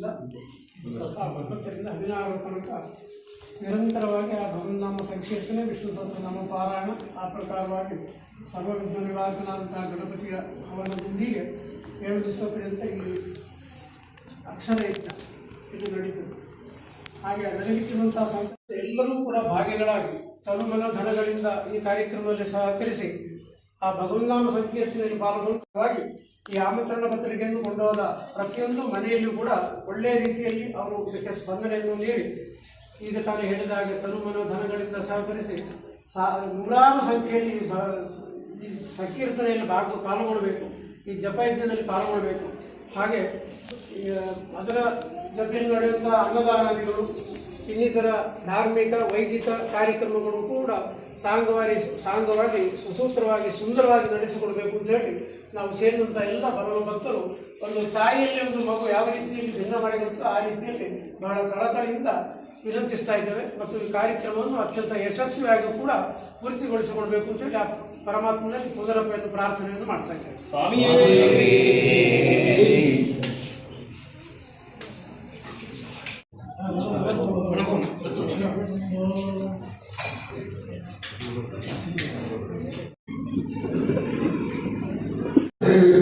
20 20ರಿಂದ 16 ತನಕ ನಿರಂತರವಾಗಿ ಆ ಭಗವನ್ನಾಮ ಸಂಕೀರ್ತನೆ, ವಿಷ್ಣು ಸಹಸ್ರನಾಮ ಪಾರಾಯಣ, ಆ ಪ್ರಕಾರವಾಗಿ ಸರ್ವವಿಘ್ನ ನಿವಾರಕನಾದಂತಹ ಗಣಪತಿಯ ಹವನದೊಂದಿಗೆ 7 ದಿವಸ ಪರ್ಯಂತ ಈ ಅಕ್ಷರ ಯಜ್ಞ ಇದು ನಡೀತದೆ. ಹಾಗೆ ನಡೆಯಲಿಕ್ಕಿರುವಂತಹ ಸಂಸ್ಥೆ ಎಲ್ಲರೂ ಕೂಡ ಭಾಗಿಗಳಾಗಿ ತನುಮನ ಧನಗಳಿಂದ ಈ ಕಾರ್ಯಕ್ರಮದಲ್ಲಿ ಸಹಕರಿಸಿ ಆ ಭಗವನ್ನಾಮ ಸಂಕೀರ್ತನೆಯಲ್ಲಿ ಪಾಲ್ಗೊಳ್ಳುವಾಗಿ ಈ ಆಮಂತ್ರಣ ಪತ್ರಿಕೆಯನ್ನು ಕೊಂಡೋದ ಪ್ರತಿಯೊಂದು ಮನೆಯಲ್ಲಿಯೂ ಕೂಡ ಒಳ್ಳೆಯ ರೀತಿಯಲ್ಲಿ ಅವರು ಇದಕ್ಕೆ ಸ್ಪಂದನೆಯನ್ನು ನೀಡಿ ಈಗ ತಾನು ಹೇಳಿದ ಹಾಗೆ ತನುಮನ ಧನಗಳಿಂದ ಸಹಕರಿಸಿ ನೂರಾರು ಸಂಖ್ಯೆಯಲ್ಲಿ ಈ ಸಂಕೀರ್ತನೆಯಲ್ಲಿ ಪಾಲ್ಗೊಳ್ಳಬೇಕು, ಈ ಜಪಯಜ್ಞದಲ್ಲಿ ಪಾಲ್ಗೊಳ್ಳಬೇಕು. ಹಾಗೆ ಅದರ ಜೊತೆಯಲ್ಲಿ ನಡೆಯುವಂಥ ಅನ್ನದಾನಾದಿಗಳು, ಇನ್ನಿತರ ಧಾರ್ಮಿಕ ವೈದಿಕ ಕಾರ್ಯಕ್ರಮಗಳು ಕೂಡ ಸಾಂಗವಾಗಿ ಸುಸೂತ್ರವಾಗಿ ಸುಂದರವಾಗಿ ನಡೆಸಿಕೊಳ್ಬೇಕು ಅಂತ ಹೇಳಿ ನಾವು ಸೇರಿದಂಥ ಎಲ್ಲ ಬರುವ ಭಕ್ತರು ಒಂದು ತಾಯಿಯಲ್ಲಿ ಒಂದು ಮಗು ಯಾವ ರೀತಿಯಲ್ಲಿ ಭಿನ್ನ ಮಾಡಿರುತ್ತೋ ಆ ರೀತಿಯಲ್ಲಿ ಬಹಳ ಕಳಕಳಿಯಿಂದ ವಿನಂತಿಸ್ತಾ ಇದ್ದೇವೆ. ಮತ್ತು ಈ ಕಾರ್ಯಕ್ರಮವನ್ನು ಅತ್ಯಂತ ಯಶಸ್ವಿಯಾಗಿ ಕೂಡ ಪೂರ್ತಿಗೊಳಿಸಿಕೊಳ್ಬೇಕು ಅಂತೇಳಿ ಆ ಪರಮಾತ್ಮನಲ್ಲಿ ಪುನರಪ್ಪೆಯನ್ನು ಪ್ರಾರ್ಥನೆಯನ್ನು ಮಾಡ್ತಾ ಇದ್ದೇವೆ.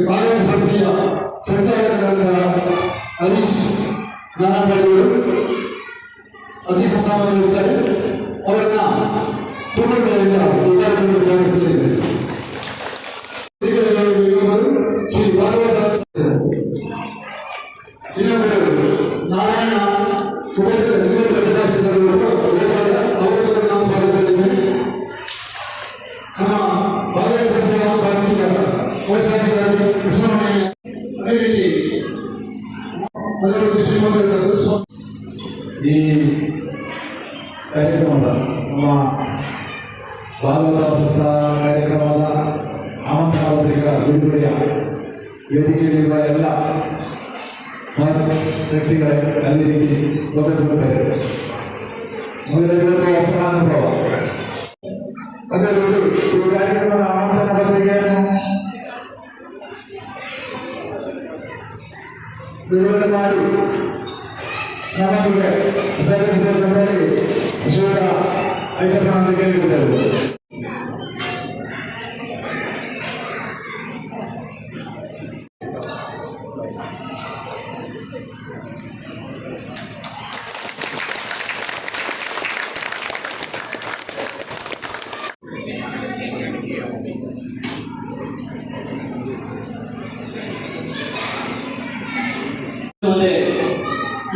ಭಾಗವತ ಸಮಿತಿಯ ಸಂಚಾಲಕರಾದ ಹರೀಶ್ ಜ್ಞಾನಪಾಡಿಗಳು ಅಧ್ಯಕ್ಷ ಸ್ಥಾನ ವಹಿಸ್ತಾರೆ. ಅವರನ್ನ ತುಮಕೂರಿನಿಂದ ಈ ಕಾರ್ಯಕ್ರಮಕ್ಕೆ ಸ್ವಾಗತಿಸುತ್ತೇವೆ. ಶ್ರೀ ಭಾಗವತ ಇನ್ನೊಬ್ಬರು ನಾರಾಯಣ ಅವರನ್ನು ನಾವು ಸ್ವಾಗತಿಸಿದ್ದೇವೆ. ನಮ್ಮ ಭಾಗವತ ಸಮಿತಿಯ ಸಾಹಿತ್ಯಿಕ ಕೃಷ್ಣಮಣಿ, ಅದೇ ರೀತಿ ಈ ಕಾರ್ಯಕ್ರಮದ ನಮ್ಮ ಭಾಗವತ ಸಪ್ತಾಹ ಕಾರ್ಯಕ್ರಮದ ಆಮಂತ್ರಣ ಪತ್ರಿಕಾ ಬಿಡುಗಡೆಯ ವೇದಿಕೆಯಲ್ಲಿರುವ ಎಲ್ಲ ವ್ಯಕ್ತಿಗಳೇ ಅದೇ ರೀತಿ ಗೊತ್ತಿರುತ್ತಾರೆ. ಮೊದಲಿರುವ ಸಮಾನುಭವ ಅದರಲ್ಲಿ ಈ ಕಾರ್ಯಕ್ರಮದ ಆಮಂತ್ರಣ ಪತ್ರಿಕೆಯನ್ನು ಬಿಡುಗಡೆ ಮಾಡಿ ನಮಗೆ ಸಲ್ಲಿಸಿದಲ್ಲಿ ವಿಷಯದ ಐಕ್ಯತೆ ಕೇಳಿಬಿಟ್ಟರು.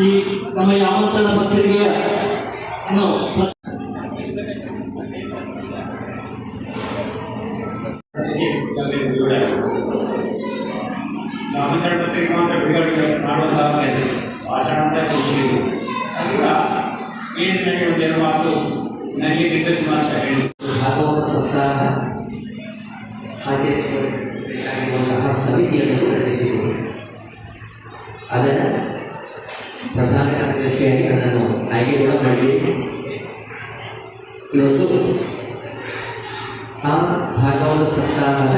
ಈ ನಮ್ಮ ಆಮಂತ್ರಣ ಪತ್ರಿಕೆಯ ಆಮಂತ್ರಣ ಪತ್ರಿಕೆ ಮಾತ್ರ ಬಿಡುಗಡೆ ಮಾಡುವಂತಹ ಕೆಲಸ ಭಾಷಾಂತರ ಕೂಡ ಈ ನನಗೆ ಒಂದೇನು ಮಾತು ನನಗೆ ನಿರ್ದೇಶನ ಮಾತ್ರ ಹೇಳಿ ಭಾಗವತ ಸಪ್ತಾಹ ಆಚರಿಸಬೇಕಾಗಿರುವಂತಹ ಸಮಿತಿಯನ್ನು ನಡೆಸಿದರು. ಅದರ ಪ್ರಧಾನ ಕಾರ್ಯದರ್ಶಿಯಾಗಿ ನನ್ನನ್ನು ಆಯ್ಕೆ ಕೂಡ ಮಾಡಿದ್ದೇನೆ. ಇವತ್ತು ಆ ಭಾಗವತ ಸಪ್ತಾಹದ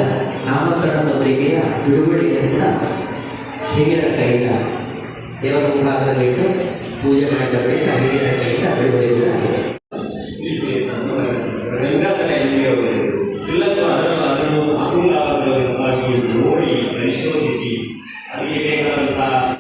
ನಾಮಕರಣ ಪತ್ರಿಕೆಯ ಬಿಡುಗಡೆಯನ್ನು ಕೂಡ ಹಿರಿಯರ ಕೈಯಿಂದ ದೇವರ ಮುಂಭಾಗದಲ್ಲಿಟ್ಟು ಪೂಜೆ ಮಾಡಿದ ಬಳಿಕ ಹಿರಿಯರ ಕೈಯಿಂದ ಬಿಡುಗಡೆ ಆಗಿದೆ.